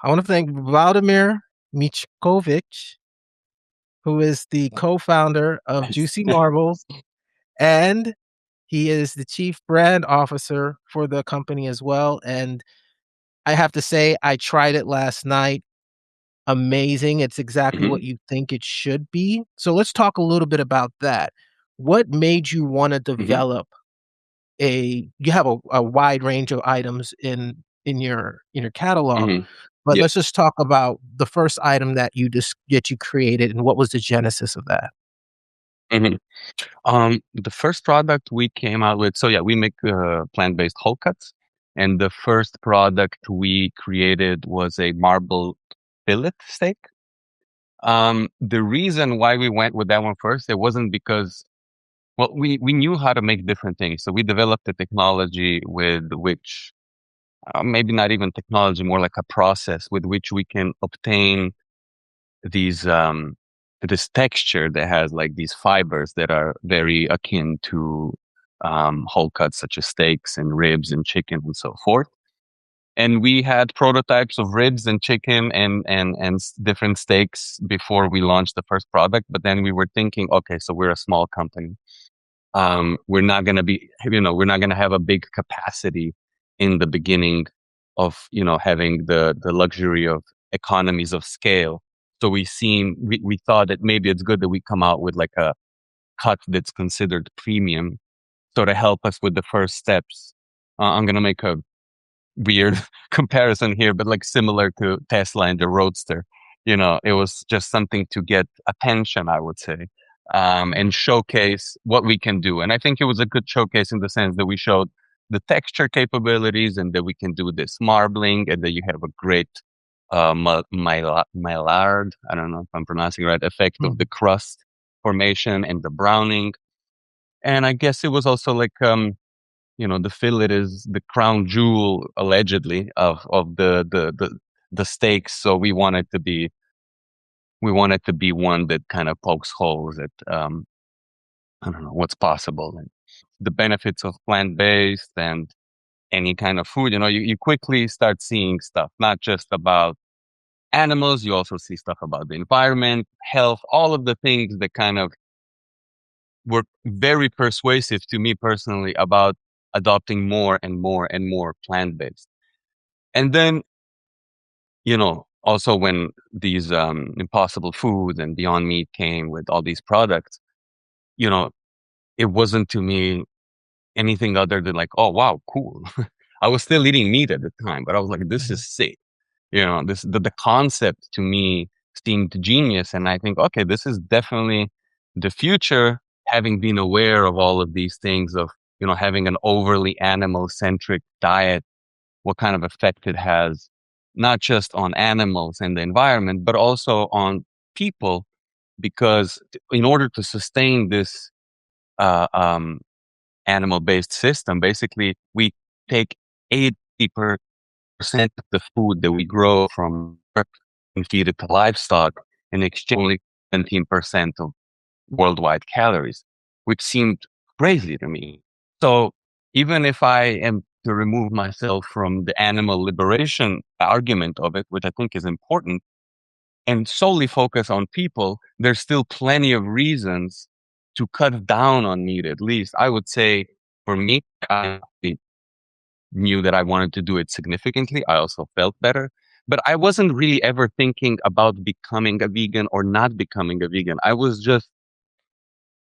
I want to thank Vladimir Mićković, who is the co-founder of Juicy Marbles, and he is the chief brand officer for the company as well. And I have to say, I tried it last night. Amazing. It's exactly Mhm, what you think it should be. So let's talk a little bit about that. What made you want to mhm, develop you have a wide range of items in your catalog, mhm. but Yeah. let's just talk about the first item that you created and what was the genesis of that? Mhm. The first product we came out with, so yeah, we make plant-based whole cuts, and the first product we created was a marble fillet steak. The reason why we went with that one first, it wasn't because, well, we knew how to make different things, so we developed a technology with which, maybe not even technology, more like a process with which we can obtain these this texture that has like these fibers that are very akin to whole cuts such as steaks and ribs and chicken and so forth. And we had prototypes of ribs and chicken and different steaks before we launched the first product. But then we were thinking, okay, so we're a small company. We're not gonna be, we're not gonna have a big capacity in the beginning of, having the luxury of economies of scale. So we thought that maybe it's good that we come out with like a cut that's considered premium, so to help us with the first steps. I'm gonna make a weird comparison here, but like similar to Tesla and the Roadster. It was just something to get attention, I would say, and showcase what we can do. And I think it was a good showcase in the sense that we showed the texture capabilities and that we can do this marbling and that you have a great Maillard, I don't know if I'm pronouncing it right, effect of the Mhm. crust formation and the browning. And I guess it was also like, the fillet is the crown jewel allegedly of the steaks. So we wanted to be one that kind of pokes holes at, I don't know, what's possible and the benefits of plant-based and any kind of food. You quickly start seeing stuff, not just about animals. You also see stuff about the environment, health, all of the things that kind of were very persuasive to me personally about adopting more and more and more plant-based. And then, also when these Impossible Foods and Beyond Meat came with all these products, you know, it wasn't to me anything other than like, oh wow, cool. I was still eating meat at the time, but I was like, this Mhm. is sick. The concept to me seemed genius, and I think, okay, this is definitely the future. Having been aware of all of these things, of having an overly animal centric diet, what kind of effect it has, not just on animals and the environment, but also on people. Because in order to sustain this uh, um, animal based system, basically, we take 80% of the food that we grow from earth and feed it to livestock in exchange only 17% of worldwide calories, which seemed crazy to me. So even if I am to remove myself from the animal liberation argument of it, which I think is important, and solely focus on people, there's still plenty of reasons to cut down on meat. At least I would say for me, I knew that I wanted to do it significantly. I also felt better. But I wasn't really ever thinking about becoming a vegan or not becoming a vegan. I was just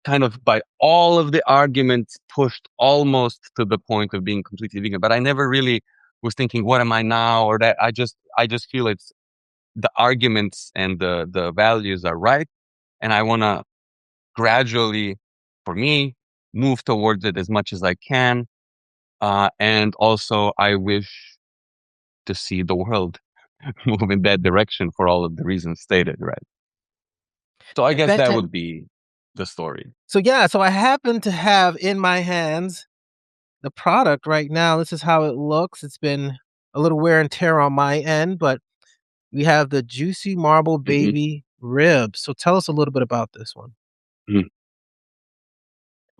kind of by all of the arguments pushed almost to the point of being completely vegan. But I never really was thinking, what am I now? Or that I just feel it's the arguments and the values are right. And I want to gradually, for me, move towards it as much as I can. And also I wish to see the world move in that direction for all of the reasons stated, right? So I guess that would be the story. So yeah, so I happen to have in my hands the product right now. This is how it looks. It's been a little wear and tear on my end, but we have the Juicy Marble Hmm. Baby Ribs. So tell us a little bit about this one.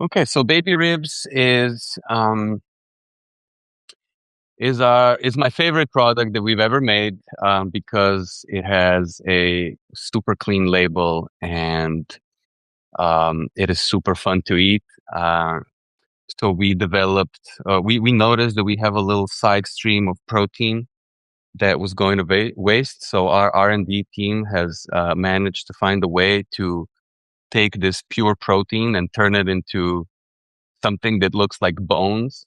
Okay, so baby ribs is is my favorite product that we've ever made, because it has a super clean label and it is super fun to eat. So we developed, we noticed that we have a little side stream of protein that was going to waste. So our R&D team has managed to find a way to take this pure protein and turn it into something that looks like bones.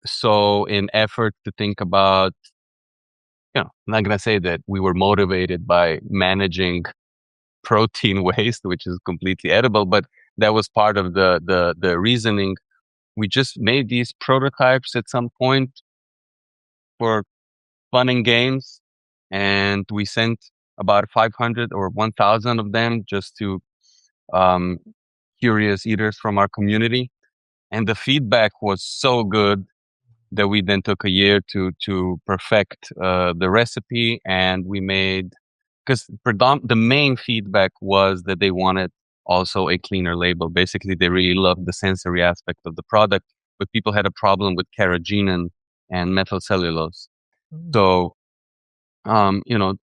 So in effort to think about, I'm not going to say that we were motivated by managing protein waste, which is completely edible, but that was part of the reasoning. We just made these prototypes at some point for fun and games, and we sent about 500 or 1,000 of them just to um, curious eaters from our community. And the feedback was so good that we then took a year to perfect the recipe, and we made, because the main feedback was that they wanted also a cleaner label. Basically, they really loved the sensory aspect of the product, but people had a problem with carrageenan and methylcellulose. Mm. So,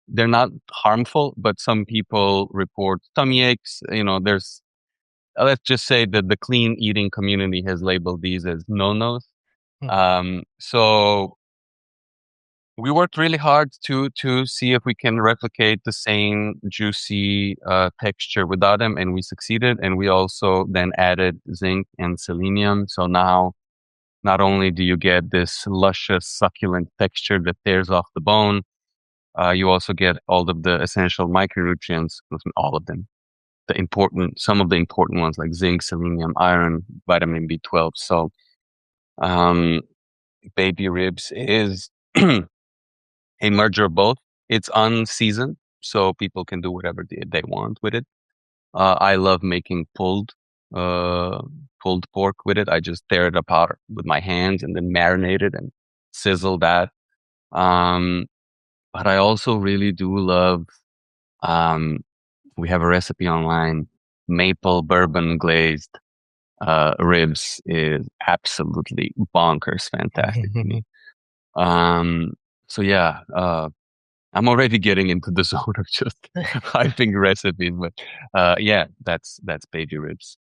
they're not harmful, but some people report tummy aches. There's, let's just say that the clean eating community has labeled these as no-nos. Mm. So we worked really hard to see if we can replicate the same juicy texture without them, and we succeeded. And we also then added zinc and selenium. So now, not only do you get this luscious, succulent texture that tears off the bone, you also get all of the essential micronutrients, all of them. Some of the important ones like zinc, selenium, iron, vitamin B12. So, baby ribs is a merger of both. It's unseasoned, so people can do whatever they want with it. I love making pulled pork with it. I just tear it apart with my hands and then marinate it and sizzle that. But I also really do love, we have a recipe online, maple bourbon glazed ribs is absolutely bonkers fantastic to me. So yeah, I'm already getting into the zone of just hyping recipes, but yeah, that's baby ribs.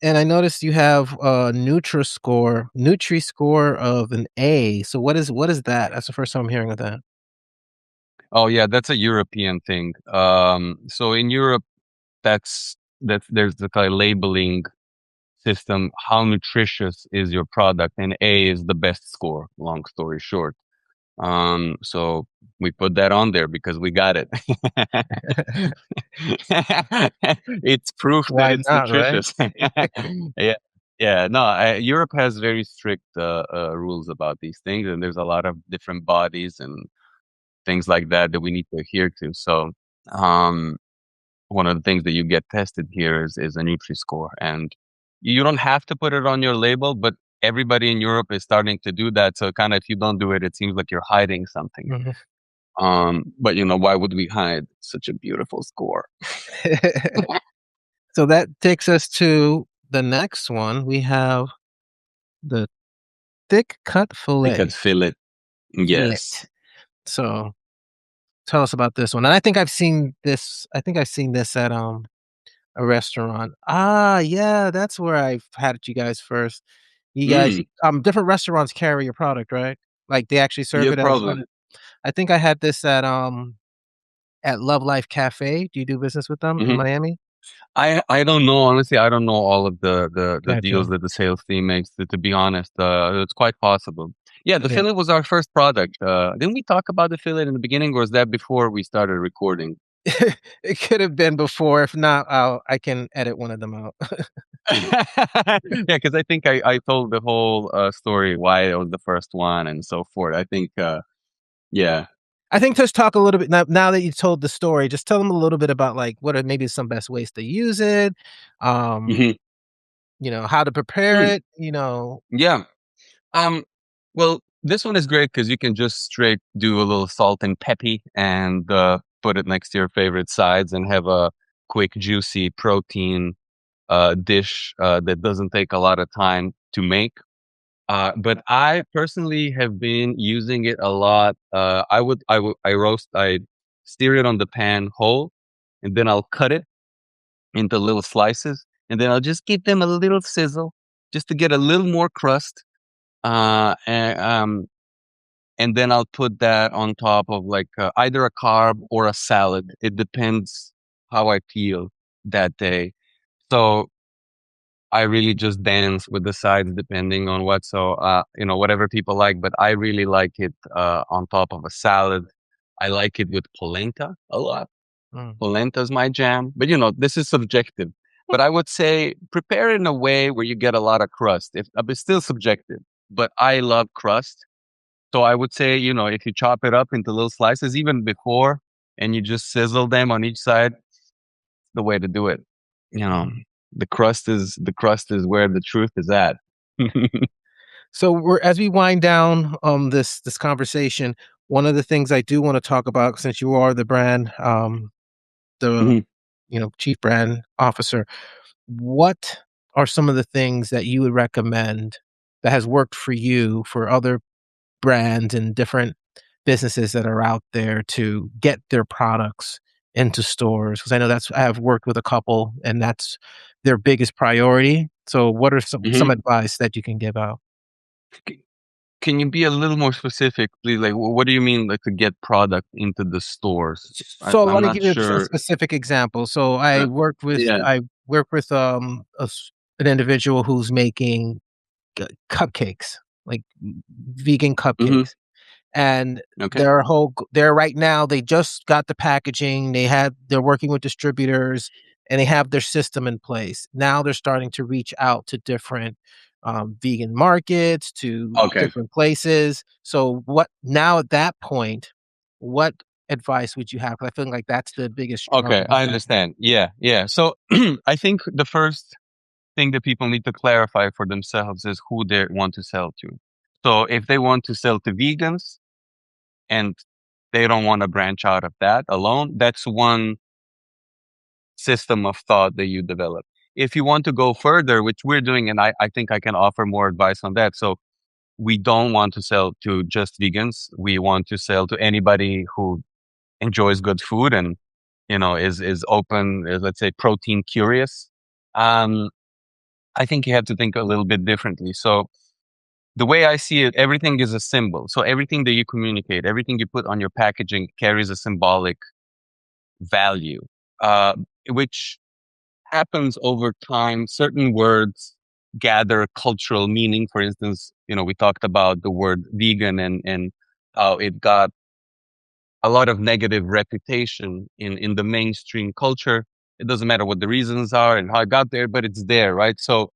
And I noticed you have a Nutri-Score of an A. So what is that? That's the first time I'm hearing of that. Oh yeah, that's a European thing. So in Europe, that's there's the kind of labeling system. How nutritious is your product? And A is the best score. Long story short. So we put that on there because we got it. It's proof that Why it's not, right? nutritious. Yeah. Yeah. No, Europe has very strict rules about these things, and there's a lot of different bodies and things like that we need to adhere to. So, um, one of the things that you get tested here is a Nutri-Score, and you don't have to put it on your label, but everybody in Europe is starting to do that. So kind of, if you don't do it, it seems like you're hiding something. Mhm. But why would we hide such a beautiful score? So that takes us to the next one. We have the thick cut Like a fillet. fillet. Fillet. Yes. So tell us about this one. And I think I've seen this. I think I've seen this at a restaurant. Ah, yeah, that's where I've had it you guys first. You guys, Mm, different restaurants carry your product, right? Like they actually serve yeah, it as probably. I think I had this at Love Life Cafe. Do you do business with them in Hmm. Miami? I don't know, honestly. I don't know all of the deals Gotcha. that the sales team makes. To be honest, it's quite possible. Yeah, the Yeah. fillet was our first product. Didn't we talk about the fillet in the beginning, or was that before we started recording? It could have been before. If not, I can edit one of them out. Yeah, because I think I told the whole story why it was the first one and so forth. I think, yeah. I think just talk a little bit now that you told the story, just tell them a little bit about, like, what are maybe some best ways to use it, um, Hmm. how to prepare Mm, it. yeah. Well, this one is great because you can just straight do a little salt and peppy and put it next to your favorite sides and have a quick, juicy protein dish that doesn't take a lot of time to make. But I personally have been using it a lot. I steer it on the pan whole, and then I'll cut it into little slices, and then I'll just give them a little sizzle just to get a little more crust. Uh, and, um, and then I'll put that on top of like either a carb or a salad. It depends how I feel that day. So I really just dance with the sides depending on what. So, whatever people like, but I really like it on top of a salad. I like it with polenta a lot. Mm. Polenta's my jam, but this is subjective. But I would say prepare it in a way where you get a lot of crust. It's still subjective, but I love crust. So I would say, if you chop it up into little slices, even before, and you just sizzle them on each side, the way to do it. You know, the crust is where the truth is at. So as we wind down this conversation, one of the things I do want to talk about, since you are the brand, the Mhm, chief brand officer, what are some of the things that you would recommend that has worked for you for other brands and different businesses that are out there to get their products into stores? Because I know I have worked with a couple, and that's their biggest priority. So what are some mhm. advice that you can give out? C- Can you be a little more specific, please? Like, what do you mean, like, to get product into the stores? So I'm let me not give you a sure. specific example. So Uh, yeah. I work with an individual who's making cupcakes, like vegan Hmm. cupcakes. And Okay. they're right now, they just got the packaging, they're working with distributors, and they have their system in place. Now they're starting to reach out to different vegan markets, to Okay. different places. So what now at that point, what advice would you have? 'Cause I feel like that's the biggest Okay. struggle. I understand. Yeah. Yeah. So I think the first thing that people need to clarify for themselves is who they want to sell to. So if they want to sell to vegans and they don't want to branch out of that alone, that's one system of thought that you develop. If you want to go further, which we're doing, and I think I can offer more advice on that. So we don't want to sell to just vegans. We want to sell to anybody who enjoys good food and is open, is, let's say, protein curious. Um, I think you have to think a little bit differently. So the way I see it, everything is a symbol. So everything that you communicate, everything you put on your packaging carries a symbolic value, uh, which happens over time. Certain words gather cultural meaning. For instance, we talked about the word vegan and how it got a lot of negative reputation in the mainstream culture. It doesn't matter what the reasons are and how it got there, but it's there, right? So,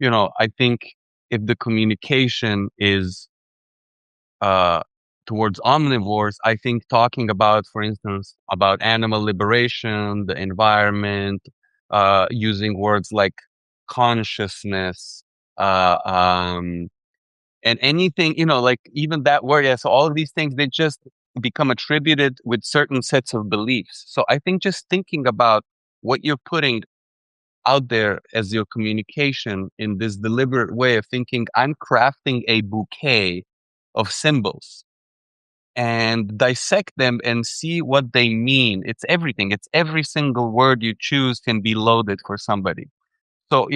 I think if the communication is uh, towards omnivores, I think talking about, for instance, about animal liberation, the environment, using words like consciousness, uh, um, and anything, like even that word, yeah. So all of these things, they just become attributed with certain sets of beliefs. So I think just thinking about what you're putting out there as your communication in this deliberate way of thinking, I'm crafting a bouquet of symbols and dissect them and see what they mean. It's everything. It's every single word you choose can be loaded for somebody. So,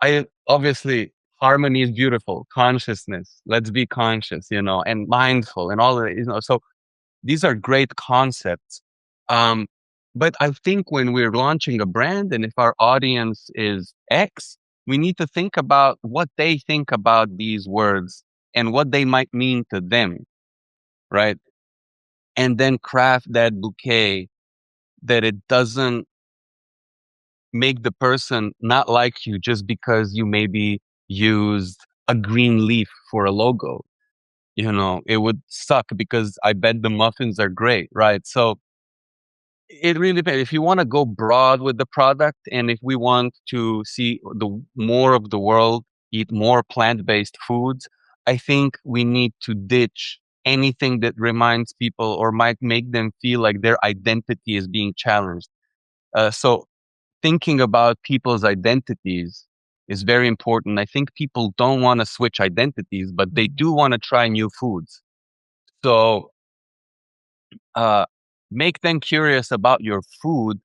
I obviously harmony is beautiful. Consciousness. Let's be conscious, and mindful and all of it. So these are great concepts. Um, but I think when we're launching a brand and if our audience is X, we need to think about what they think about these words and what they might mean to them, right? And then craft that bouquet that it doesn't make the person not like you just because you maybe used a green leaf for a logo. It would suck because I bet the muffins are great, right? So it really depends. If you want to go broad with the product and if we want to see the more of the world eat more plant-based foods, I think we need to ditch anything that reminds people or might make them feel like their identity is being challenged. So thinking about people's identities is very important. I think people don't want to switch identities, but they do want to try new foods. So make them curious about your food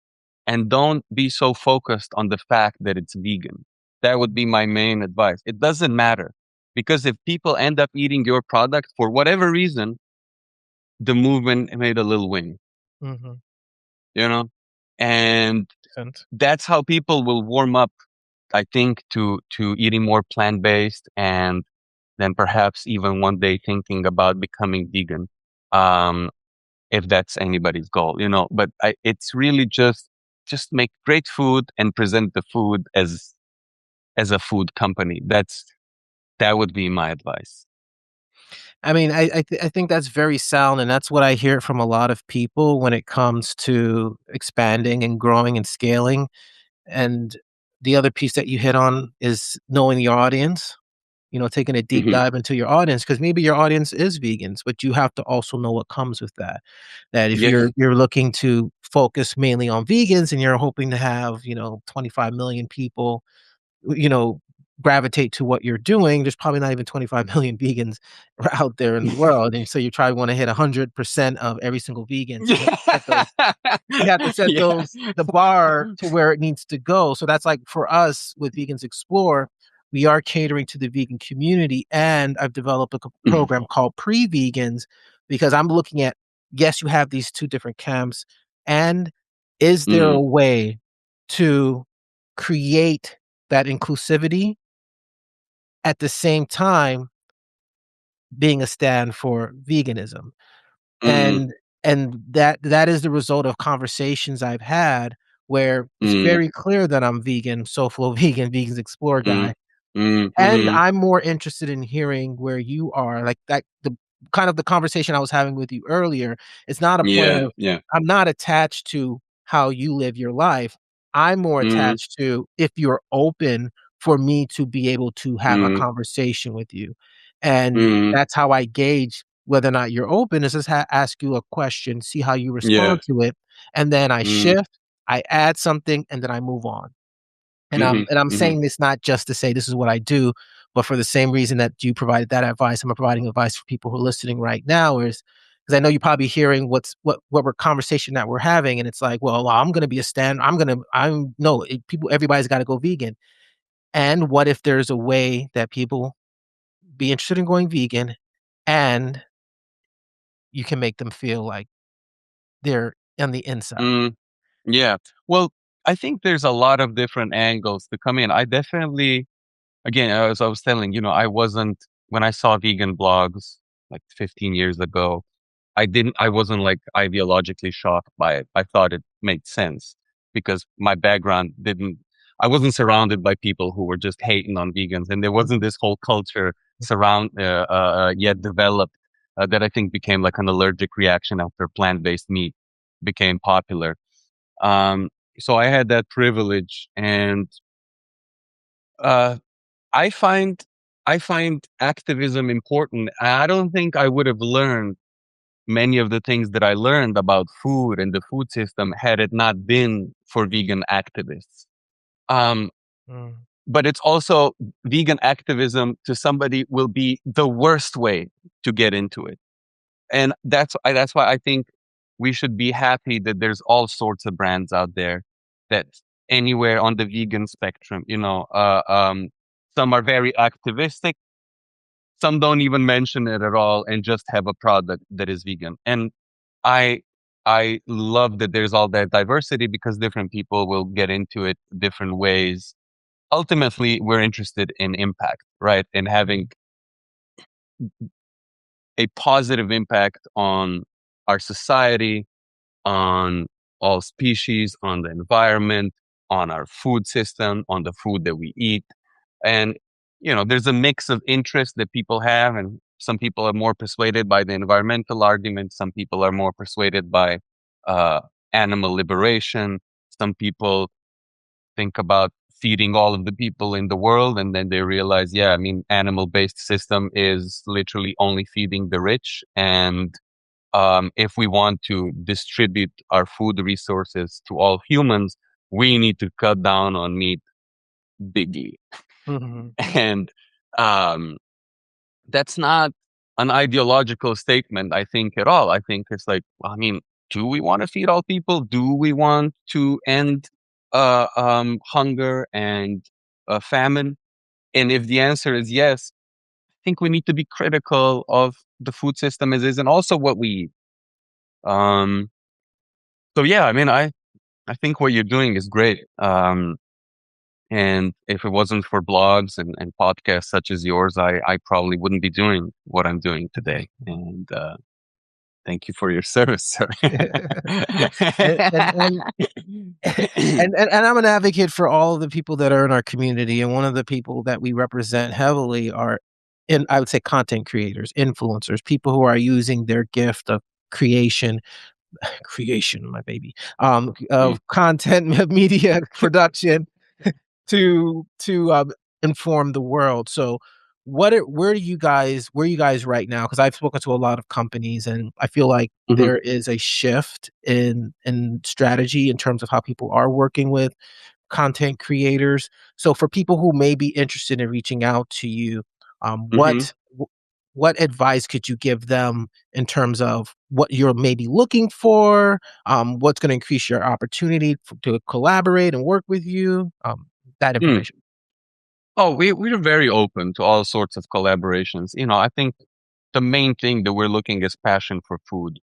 and don't be so focused on the fact that it's vegan. That would be my main advice. It doesn't matter, because if people end up eating your product for whatever reason, the movement made a little win, Mhm. you know? And And that's how people will warm up, I think, to eating more plant-based, and then perhaps even one day thinking about becoming vegan. If that's anybody's goal, but it's really just make great food and present the food as a food company. That would be my advice. I mean, I think that's very sound, and that's what I hear from a lot of people when it comes to expanding and growing and scaling. And the other piece that you hit on is knowing your audience, taking a deep Hmm. dive into your audience, because maybe your audience is vegans, but you have to also know what comes with that. That if Yes. you're looking to focus mainly on vegans and you're hoping to have, 25 million people, you know, gravitate to what you're doing, there's probably not even 25 million vegans out there in the world. And so you try to want to hit 100% of every single vegan. So you have to set Yeah. the bar to where it needs to go. So that's like for us with Vegans Explore, we are catering to the vegan community. And I've developed a Mhm. program called Pre-Vegans, because I'm looking at, yes, you have these two different camps. And is there a Mhm. way to create that inclusivity at the same time being a stand for veganism? Mhm. And that is the result of conversations I've had where it's Mhm. very clear that I'm vegan, SoFlo vegan, Vegans Explore Mhm. guy, Mhm. and Mhm. I'm more interested in hearing where you are, like, that the kind of the conversation I was having with you earlier. It's not a point Yeah. of Yeah. I'm not attached to how you live your life. I'm more Mhm. attached to if you're open for me to be able to have a Mhm. conversation with you. And Mhm. that's how I gauge whether or not you're open, is just ask you a question, see how you Yeah. respond to it, and then I Mhm. shift, I add something, and then I move on. And Mhm. I'm Mhm. saying this not just to say this is what I do, but for the same reason that you provided that advice, I'm providing advice for people who are listening right now, is because I know you're probably hearing what we're conversation that we're having, and it's like, well, I'm gonna be a stand. I'm no people. Everybody's got to go vegan. And what if there's a way that people be interested in going vegan, and you can make them feel like they're on the inside? Mhm. Yeah. Well, I think there's a lot of different angles to come in. I definitely, again, as I was telling, I wasn't, when I saw vegan blogs like 15 years ago, I wasn't like ideologically shocked by it. I thought it made sense because my background I wasn't surrounded by people who were just hating on vegans, and there wasn't this whole culture yet developed, that I think became like an allergic reaction after plant-based meat became popular. Um, so I had that privilege, and uh, I find I find activism important. I don't think I would have learned many of the things that I learned about food and the food system had it not been for vegan activists. Um, Mm, but it's also, vegan activism to somebody will be the worst way to get into it. And that's why I think we should be happy that there's all sorts of brands out there that anywhere on the vegan spectrum, some are very activistic, some don't even mention it at all and just have a product that is vegan. And I I love that there's all that diversity because different people will get into it different ways. Ultimately, we're interested in impact, right? And having a positive impact on our society, on all species, on the environment, on our food system, on the food that we eat. And, there's a mix of interests that people have, and some people are more persuaded by the environmental argument. Some people are more persuaded by uh, animal liberation. Some people think about feeding all of the people in the world, and then they realize, yeah, I mean, animal-based system is literally only feeding the rich, and if we want to distribute our food resources to all humans, we need to cut down on meat bigly. Mhm. And um, that's not an ideological statement, I think, at all. I think it's like, I mean, do we want to feed all people? Do we want to end hunger and famine? And if the answer is yes, I think we need to be critical of the food system as is and also what we eat. Um, so yeah, I mean, I think what you're doing is great. And if it wasn't for blogs and podcasts such as yours, I probably wouldn't be doing what I'm doing today. And thank you for your service, sir. And and and and I'm an advocate for all of the people that are in our community, and one of the people that we represent heavily are I would say content creators, influencers, people who are using their gift of creation creation, my baby, Mm, of content media production to inform the world. So where are you guys right now? Because I've spoken to a lot of companies and I feel like mhm, there is a shift in strategy in terms of how people are working with content creators. So for people who may be interested in reaching out to you, um, mhm, what wh- what advice could you give them in terms of what you're maybe looking for? What's going to increase your opportunity to collaborate and work with you? That mm. information. Oh, we're very open to all sorts of collaborations. You know, I think the main thing that we're looking is passion for food.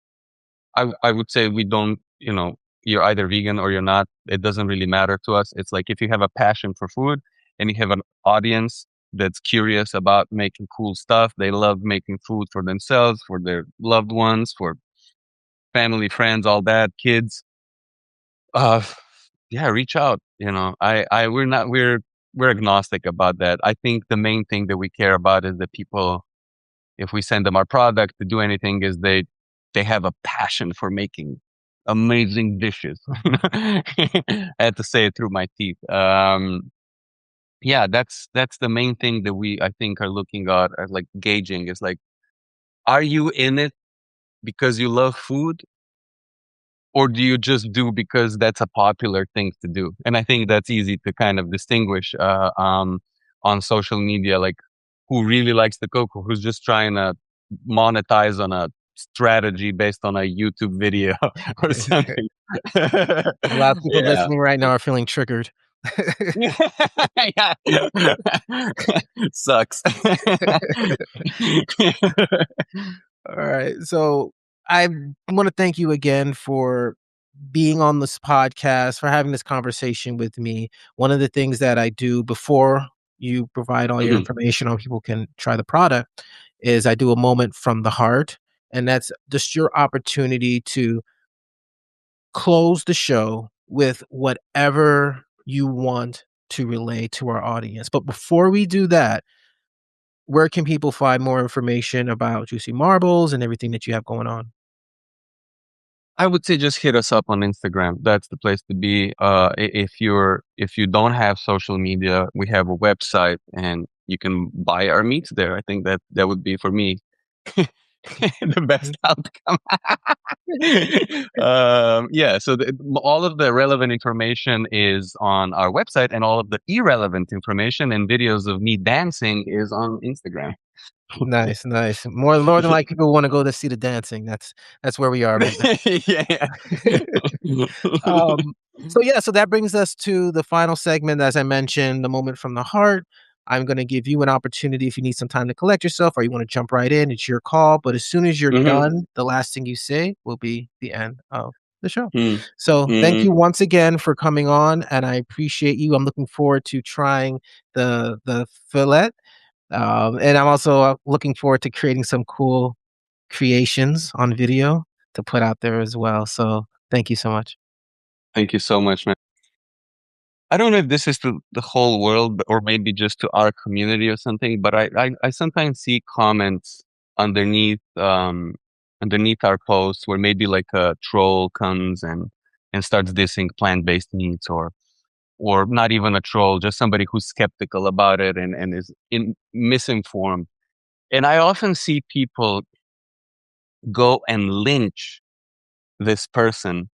I would say we don't, you know, you're either vegan or you're not. It doesn't really matter to us. It's like if you have a passion for food and you have an audience that's curious about making cool stuff, they love making food for themselves, for their loved ones, for family, friends, all that, kids. Uh, yeah, reach out. You know, we're not, we're agnostic about that. I think the main thing that we care about is that people, if we send them our product to do anything, is they have a passion for making amazing dishes. I had to say it through my teeth. Yeah, that's the main thing that we I think are looking at like gauging is like, are you in it because you love food, or do you just do because that's a popular thing to do? And I think that's easy to kind of distinguish on social media, like who really likes the cook, or who's just trying to monetize on a strategy based on a YouTube video or something. A lot of people Yeah. listening right now are feeling triggered. Yeah. Sucks. All right. So I want to thank you again for being on this podcast, for having this conversation with me. One of the things that I do before you provide all your Mhm, information on people can try the product is I do a moment from the heart. And that's just your opportunity to close the show with whatever you want to relay to our audience. But before we do that, where can people find more information about Juicy Marbles and everything that you have going on? I would say just hit us up on Instagram. That's the place to be. If you don't have social media, we have a website and you can buy our meats there. I think that would be for me the best outcome. Yeah, so all of the relevant information is on our website, and all of the irrelevant information and videos of me dancing is on Instagram. Nice, nice. More than likely people wanna go to see the dancing. That's where we are, man. Yeah. Um, so yeah, so that brings us to the final segment, as I mentioned, the moment from the heart. I'm gonna give you an opportunity if you need some time to collect yourself or you wanna jump right in, it's your call, but as soon as you're Mhm. done, the last thing you say will be the end of the show. Mm. So, thank Mhm. you once again for coming on, and I appreciate you. I'm looking forward to trying the fillet, and I'm also, looking forward to creating some cool creations on video to put out there as well. So, thank you so much. Thank you so much, man. I don't know if this is to the whole world or maybe just to our community or something, but I sometimes see comments underneath underneath our posts where maybe like a troll comes and starts dissing plant-based meats, or not even a troll, just somebody who's skeptical about it and is misinformed. And I often see people go and lynch this person,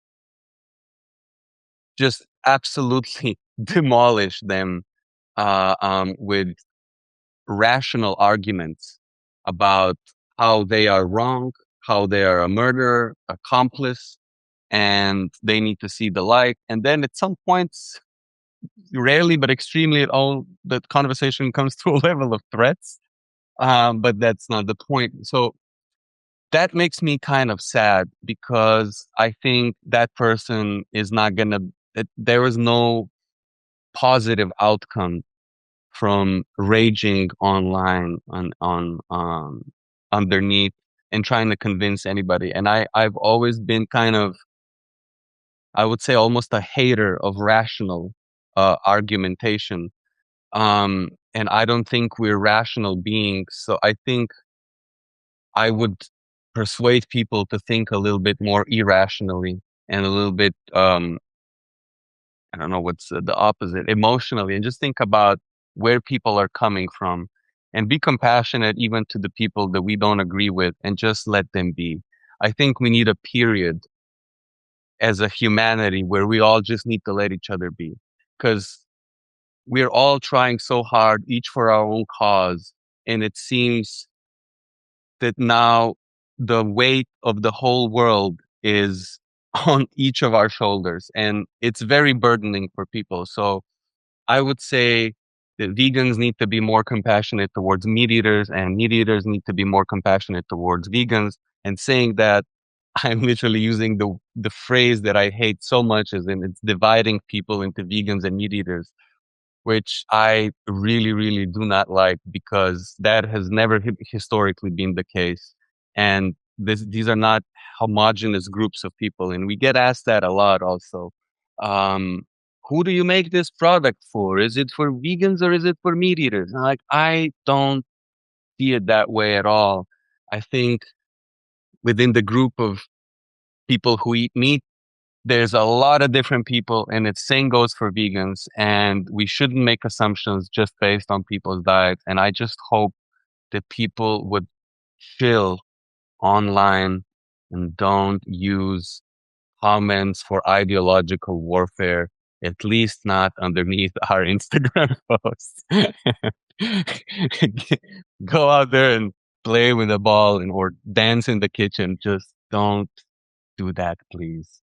just absolutely demolish them with rational arguments about how they are wrong, how they are a murderer, accomplice, and they need to see the light. And then at some points, rarely but extremely at all, the conversation comes to a level of threats. But that's not the point. So that makes me kind of sad because I think that person is not gonna. There is no positive outcome from raging online on underneath and trying to convince anybody. And I've always been kind of, I would say, almost a hater of rational argumentation. And I don't think we're rational beings. So I think I would persuade people to think a little bit more irrationally and a little bit, I don't know what's the opposite, emotionally, and just think about where people are coming from and be compassionate even to the people that we don't agree with and just let them be. I think we need a period as a humanity where we all just need to let each other be, because we're all trying so hard, each for our own cause. And it seems that now the weight of the whole world is on each of our shoulders, and it's very burdening for people. So I would say that vegans need to be more compassionate towards meat eaters, and meat eaters need to be more compassionate towards vegans. And saying that, I'm literally using the phrase that I hate so much, is in it's dividing people into vegans and meat eaters, which I really, really do not like, because that has never historically been the case. And these are not homogenous groups of people. And we get asked that a lot also. Um, who do you make this product for? Is it for vegans or is it for meat eaters? And I don't see it that way at all. I think within the group of people who eat meat, there's a lot of different people, and the same goes for vegans. And we shouldn't make assumptions just based on people's diet. And I just hope that people would chill online and don't use comments for ideological warfare, at least not underneath our Instagram posts. Go out there and play with a ball or dance in the kitchen. Just don't do that, please.